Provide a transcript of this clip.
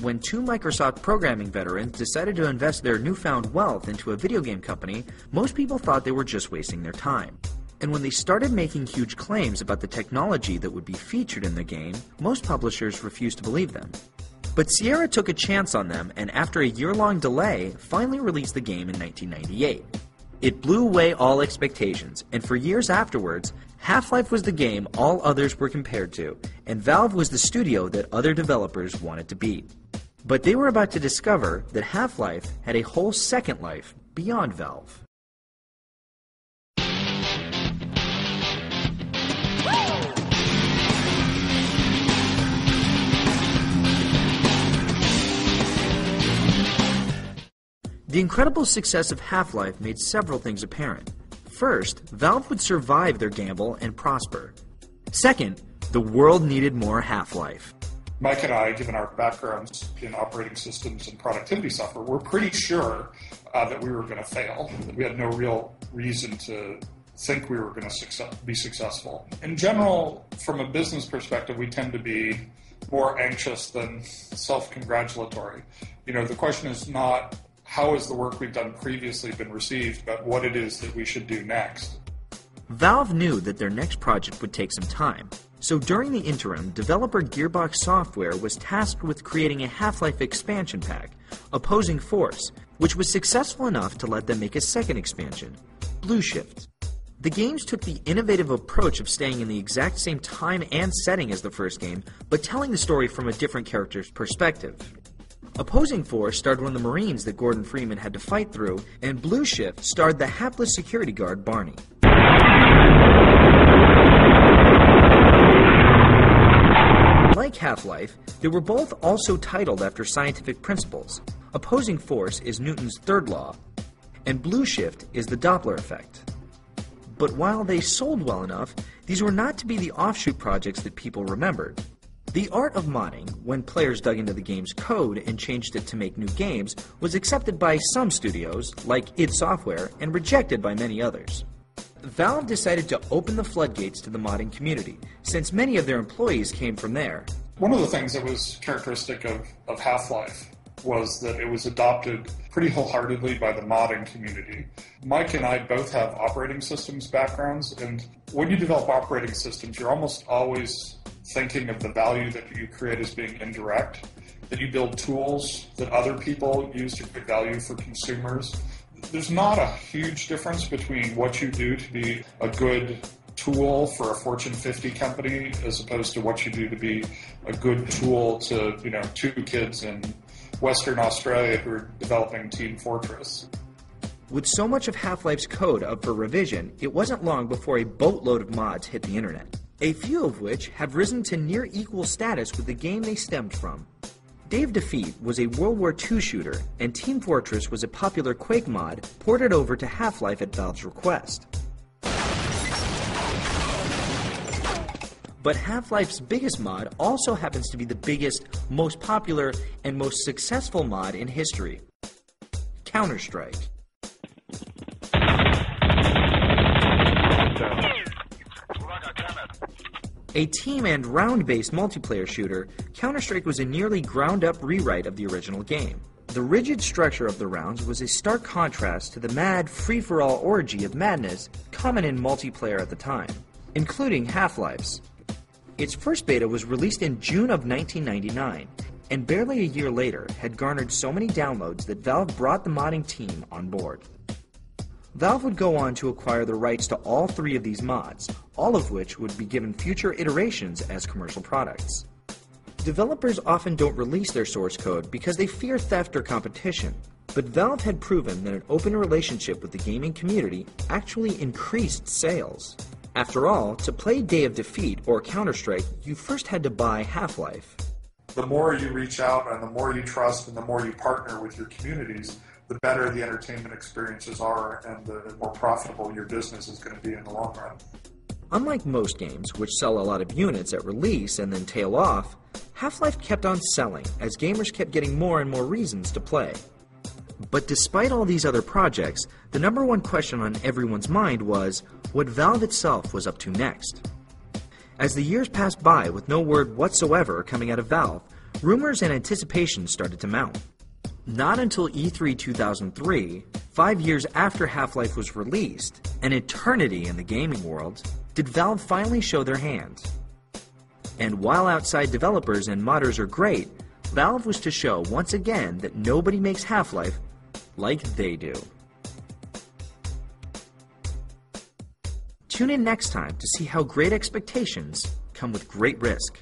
When two Microsoft programming veterans decided to invest their newfound wealth into a video game company, most people thought they were just wasting their time. And when they started making huge claims about the technology that would be featured in the game, most publishers refused to believe them. But Sierra took a chance on them, and after a year-long delay, finally released the game in 1998. It blew away all expectations, and for years afterwards, Half-Life was the game all others were compared to, and Valve was the studio that other developers wanted to beat. But they were about to discover that Half-Life had a whole second life beyond Valve. The incredible success of Half-Life made several things apparent. First, Valve would survive their gamble and prosper. Second, the world needed more Half-Life. Mike and I, given our backgrounds in operating systems and productivity software, were pretty sure that we were going to fail. That we had no real reason to think we were going to be successful. In general, from a business perspective, we tend to be more anxious than self-congratulatory. The question is not how has the work we've done previously been received, but what it is that we should do next. Valve knew that their next project would take some time. So during the interim, developer Gearbox Software was tasked with creating a Half-Life expansion pack, Opposing Force, which was successful enough to let them make a second expansion, Blue Shift. The games took the innovative approach of staying in the exact same time and setting as the first game, but telling the story from a different character's perspective. Opposing Force starred one of the Marines that Gordon Freeman had to fight through, and Blue Shift starred the hapless security guard Barney. Like Half-Life, they were both also titled after scientific principles. Opposing Force is Newton's third law, and Blue Shift is the Doppler effect. But while they sold well enough, these were not to be the offshoot projects that people remembered. The art of modding, when players dug into the game's code and changed it to make new games, was accepted by some studios, like id Software, and rejected by many others. Valve decided to open the floodgates to the modding community, since many of their employees came from there. One of the things that was characteristic of Half-Life was that it was adopted pretty wholeheartedly by the modding community. Mike and I both have operating systems backgrounds, and when you develop operating systems, you're almost always thinking of the value that you create as being indirect, that you build tools that other people use to create value for consumers. There's not a huge difference between what you do to be a good tool for a Fortune 50 company as opposed to what you do to be a good tool to, two kids in Western Australia who are developing Team Fortress. With so much of Half-Life's code up for revision, it wasn't long before a boatload of mods hit the internet, a few of which have risen to near equal status with the game they stemmed from. Day of Defeat was a World War II shooter, and Team Fortress was a popular Quake mod ported over to Half-Life at Valve's request. But Half-Life's biggest mod also happens to be the biggest, most popular, and most successful mod in history: Counter-Strike. A team and round-based multiplayer shooter, Counter-Strike was a nearly ground-up rewrite of the original game. The rigid structure of the rounds was a stark contrast to the mad, free-for-all orgy of madness common in multiplayer at the time, including Half-Life's. Its first beta was released in June of 1999, and barely a year later had garnered so many downloads that Valve brought the modding team on board. Valve would go on to acquire the rights to all three of these mods, all of which would be given future iterations as commercial products. Developers often don't release their source code because they fear theft or competition, but Valve had proven that an open relationship with the gaming community actually increased sales. After all, to play Day of Defeat or Counter-Strike, you first had to buy Half-Life. The more you reach out and the more you trust and the more you partner with your communities, the better the entertainment experiences are and the more profitable your business is going to be in the long run. Unlike most games, which sell a lot of units at release and then tail off, Half-Life kept on selling as gamers kept getting more and more reasons to play. But despite all these other projects, the number one question on everyone's mind was what Valve itself was up to next. As the years passed by with no word whatsoever coming out of Valve, Rumors and anticipation started to mount. Not until E3 2003, 5 years after Half-Life was released, an eternity in the gaming world, did Valve finally show their hand. And while outside developers and modders are great, Valve was to show once again that nobody makes Half-Life like they do. Tune in next time to see how great expectations come with great risk.